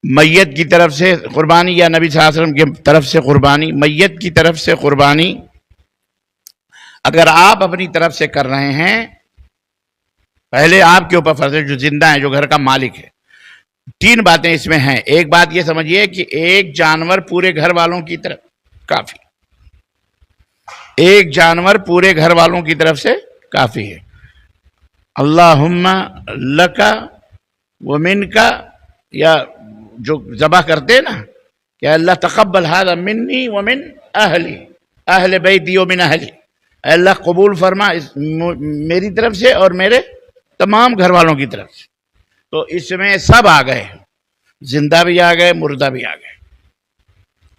میت کی طرف سے قربانی یا نبی صلی اللہ علیہ وسلم کی طرف سے قربانی. میت کی طرف سے قربانی اگر آپ اپنی طرف سے کر رہے ہیں، پہلے آپ کے اوپر فرض ہے، جو زندہ ہے، جو گھر کا مالک ہے. 3 باتیں اس میں ہیں. ایک بات یہ سمجھیے کہ ایک جانور پورے گھر والوں کی طرف کافی، ایک جانور پورے گھر والوں کی طرف سے کافی ہے. اللہم لکا ومنکا، یا جو ذبح کرتے ہیں نا کہ اللہ تقبل ھذا منی ومن اہلی، اہل بیتی ومن اہلی، اے اللہ قبول فرما میری طرف سے اور میرے تمام گھر والوں کی طرف سے. تو اس میں سب آ گئے، زندہ بھی آ گئے، مردہ بھی آ گئے.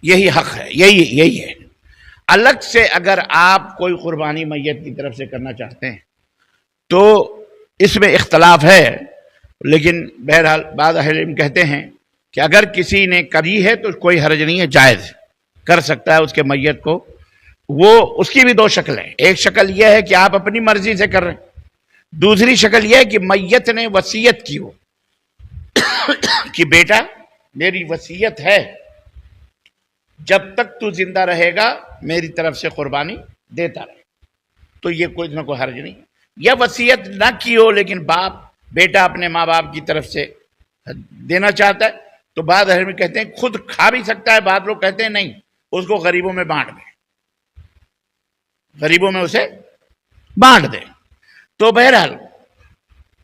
یہی حق ہے، یہی ہے. الگ سے اگر آپ کوئی قربانی میت کی طرف سے کرنا چاہتے ہیں تو اس میں اختلاف ہے، لیکن بہرحال بعض اہل علم کہتے ہیں کہ اگر کسی نے کری ہے تو کوئی حرج نہیں ہے، جائز کر سکتا ہے اس کے میت کو. وہ اس کی بھی 2 شکلیں، ایک شکل یہ ہے کہ آپ اپنی مرضی سے کر رہے ہیں، دوسری شکل یہ ہے کہ میت نے وصیت کی ہو کہ بیٹا میری وصیت ہے جب تک تو زندہ رہے گا میری طرف سے قربانی دیتا رہے، تو یہ کوئی نہ کوئی حرج نہیں. یا وصیت نہ کی ہو لیکن بیٹا اپنے ماں باپ کی طرف سے دینا چاہتا ہے تو بعض اہل علم کہتے ہیں خود کھا بھی سکتا ہے، بعض لوگ کہتے ہیں نہیں، اس کو غریبوں میں بانٹ دیں، غریبوں میں اسے بانٹ دیں. تو بہرحال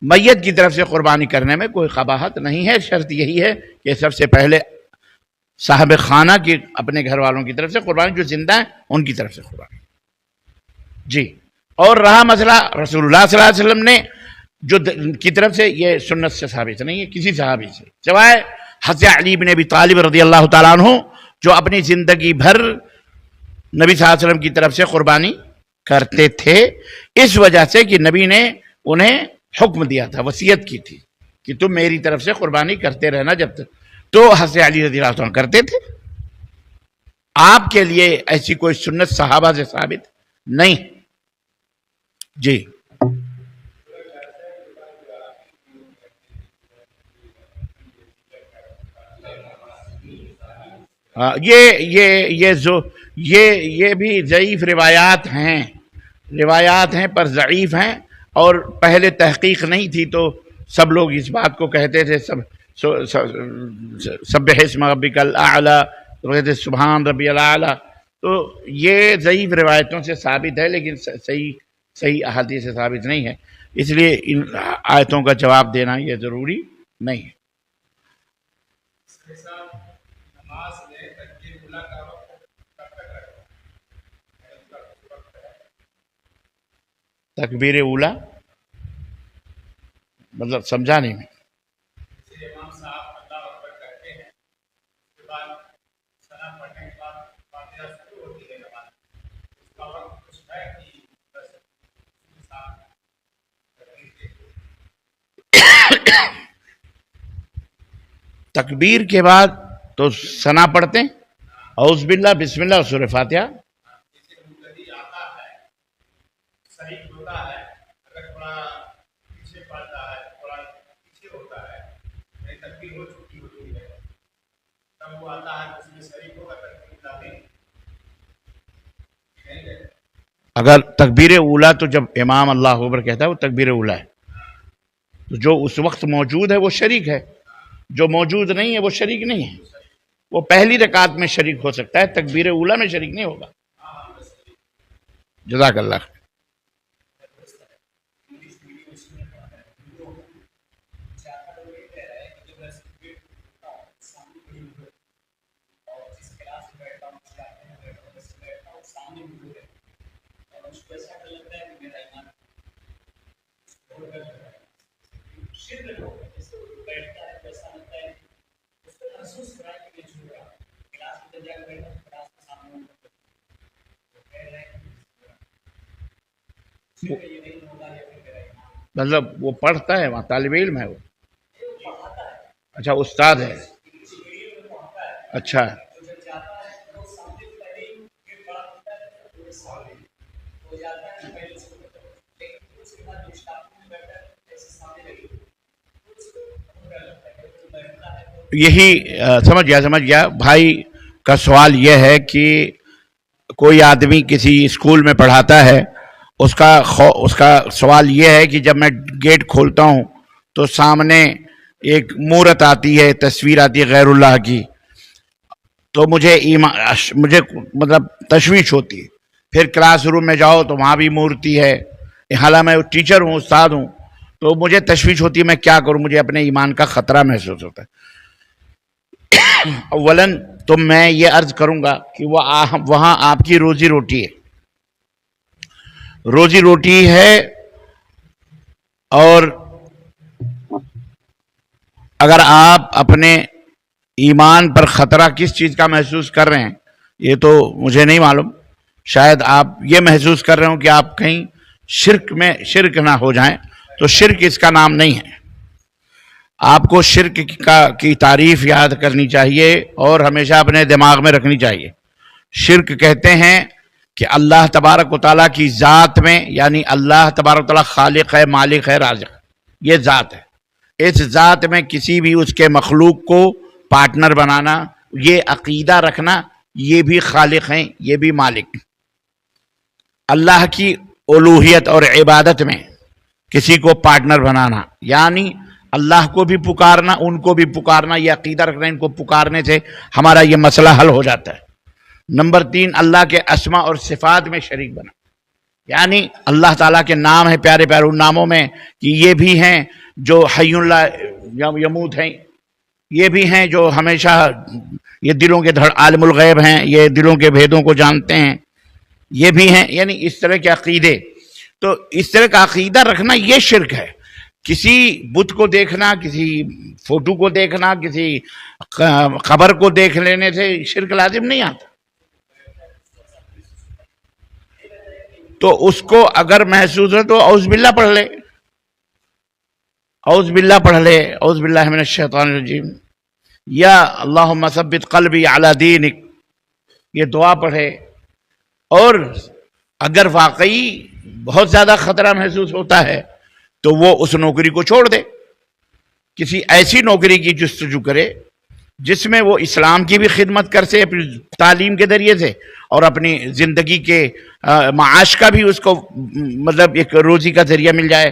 میت کی طرف سے قربانی کرنے میں کوئی قباحت نہیں ہے. شرط یہی ہے کہ سب سے پہلے صاحب خانہ کی اپنے گھر والوں کی طرف سے قربانی، جو زندہ ہیں ان کی طرف سے قربانی. جی. اور رہا مسئلہ رسول اللہ صلی اللہ علیہ وسلم نے جو کی طرف سے، یہ سنت سے ثابت نہیں ہے کسی صحابی سے، سوائے حضرت علی بن ابی طالب رضی اللہ تعالیٰ عنہ، جو اپنی زندگی بھر نبی صلی اللہ علیہ وسلم کی طرف سے قربانی کرتے تھے، اس وجہ سے کہ نبی نے انہیں حکم دیا تھا، وصیت کی تھی کہ تم میری طرف سے قربانی کرتے رہنا جب تک. تو حضرت علی رضی اللہ عنہ کرتے تھے. آپ کے لیے ایسی کوئی سنت صحابہ سے ثابت نہیں. جی. یہ بھی ضعیف روایات ہیں پر ضعیف ہیں، اور پہلے تحقیق نہیں تھی تو سب لوگ اس بات کو کہتے تھے، سبح اسم ربک الاعلی، کہتے سبحان ربی الاعلی. تو یہ ضعیف روایتوں سے ثابت ہے لیکن صحیح احادیث سے ثابت نہیں ہے، اس لیے ان آیتوں کا جواب دینا یہ ضروری نہیں ہے. تکبیر اولا مطلب سمجھا نہیں میں. تکبیر کے بعد تو ثنا پڑھتے ہیں، اعوذ باللہ، بسم اللہ اور سورہ فاتحہ. اگر تکبیر اولا تو جب امام اللہ اکبر کہتا ہے وہ تکبیر اولا ہے، تو جو اس وقت موجود ہے وہ شریک ہے، جو موجود نہیں ہے وہ شریک نہیں ہے. وہ پہلی رکعت میں شریک ہو سکتا ہے، تکبیر اولا میں شریک نہیں ہوگا. جزاک اللہ. مطلب وہ پڑھتا ہے وہاں، طالب علم ہے وہ؟ اچھا استاد ہے. اچھا. یہی سمجھ گیا بھائی کا سوال یہ ہے کہ کوئی آدمی کسی اسکول میں پڑھاتا ہے، اس کا سوال یہ ہے کہ جب میں گیٹ کھولتا ہوں تو سامنے ایک مورت آتی ہے، تصویر آتی ہے غیر اللہ کی، تو مجھے مطلب تشویش ہوتی ہے. پھر کلاس روم میں جاؤ تو وہاں بھی مورتی ہے، حالانکہ میں ٹیچر ہوں، استاد ہوں، تو مجھے تشویش ہوتی ہے میں کیا کروں، مجھے اپنے ایمان کا خطرہ محسوس ہوتا ہے. اولاً تو میں یہ عرض کروں گا کہ وہاں آپ کی روزی روٹی ہے، اور اگر آپ اپنے ایمان پر خطرہ کس چیز کا محسوس کر رہے ہیں یہ تو مجھے نہیں معلوم. شاید آپ یہ محسوس کر رہے ہوں کہ آپ کہیں شرک نہ ہو جائیں، تو شرک اس کا نام نہیں ہے. آپ کو شرک کی تعریف یاد کرنی چاہیے اور ہمیشہ اپنے دماغ میں رکھنی چاہیے. شرک کہتے ہیں کہ اللہ تبارک و تعالیٰ کی ذات میں، یعنی اللہ تبارک و تعالیٰ خالق ہے، مالک ہے، رازق، یہ ذات ہے، اس ذات میں کسی بھی اس کے مخلوق کو پارٹنر بنانا، یہ عقیدہ رکھنا، یہ بھی خالق ہیں، یہ بھی مالک. اللہ کی الوہیت اور عبادت میں کسی کو پارٹنر بنانا، یعنی اللہ کو بھی پکارنا، ان کو بھی پکارنا، یہ عقیدہ رکھنا ان کو پکارنے سے ہمارا یہ مسئلہ حل ہو جاتا ہے. نمبر 3، اللہ کے اسماء اور صفات میں شریک بنا، یعنی اللہ تعالیٰ کے نام ہیں پیارے پیارے، ان ناموں میں کہ یہ بھی ہیں جو حی لا یموت ہیں، یہ بھی ہیں جو ہمیشہ یہ دلوں کے عالم الغیب ہیں، یہ دلوں کے بھیدوں کو جانتے ہیں، یہ بھی ہیں، یعنی اس طرح کے عقیدے. تو اس طرح کا عقیدہ رکھنا یہ شرک ہے. کسی بت کو دیکھنا، کسی فوٹو کو دیکھنا، کسی قبر کو دیکھ لینے سے شرک لازم نہیں آتا. تو اس کو اگر محسوس ہے تو اعوذ باللہ پڑھ لے، اعوذ باللہ پڑھ لے، اعوذ باللہ من الشیطان الرجیم، یا اللہم ثبت قلبی علی دینک، یہ دعا پڑھے. اور اگر واقعی بہت زیادہ خطرہ محسوس ہوتا ہے تو وہ اس نوکری کو چھوڑ دے، کسی ایسی نوکری کی جستجو کرے جس میں وہ اسلام کی بھی خدمت کر سے اپنی تعلیم کے ذریعے سے، اور اپنی زندگی کے معاش کا بھی اس کو مطلب ایک روزی کا ذریعہ مل جائے.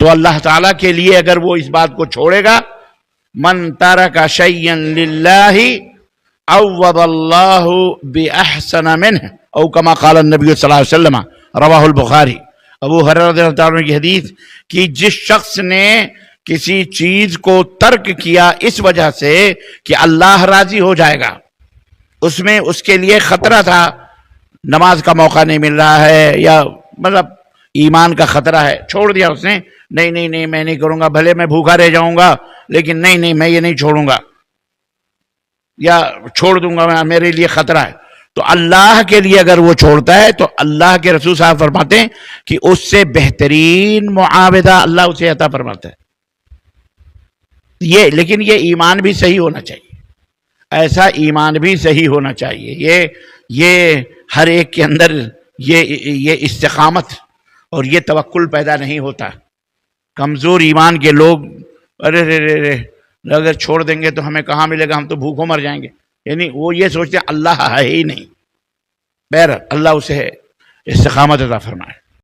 تو اللہ تعالیٰ کے لیے اگر وہ اس بات کو چھوڑے گا، من ترک شیئا للہ عوض اللہ باحسن منہ، او کما قال النبی صلی اللہ علیہ وسلم، رواہ البخاری. ابو ہریرہ رضی اللہ عنہ کی حدیث کہ جس شخص نے کسی چیز کو ترک کیا اس وجہ سے کہ اللہ راضی ہو جائے گا، اس میں اس کے لیے خطرہ تھا، نماز کا موقع نہیں مل رہا ہے یا مطلب ایمان کا خطرہ ہے، چھوڑ دیا اس نے، نہیں میں نہیں کروں گا، بھلے میں بھوکا رہ جاؤں گا لیکن نہیں میں یہ نہیں چھوڑوں گا، یا چھوڑ دوں گا، میرے لیے خطرہ ہے. تو اللہ کے لیے اگر وہ چھوڑتا ہے تو اللہ کے رسول صاحب فرماتے ہیں کہ اس سے بہترین معاوضہ اللہ اسے عطا فرماتا ہے. لیکن یہ ایمان بھی صحیح ہونا چاہیے، ایسا ایمان بھی صحیح ہونا چاہیے. یہ ہر ایک کے اندر یہ استقامت اور یہ توکل پیدا نہیں ہوتا. کمزور ایمان کے لوگ ارے اگر چھوڑ دیں گے تو ہمیں کہاں ملے گا، ہم تو بھوکوں مر جائیں گے، یعنی وہ یہ سوچتے ہیں اللہ ہے ہی نہیں. بہرحال اللہ اسے استقامت عطا فرمائے.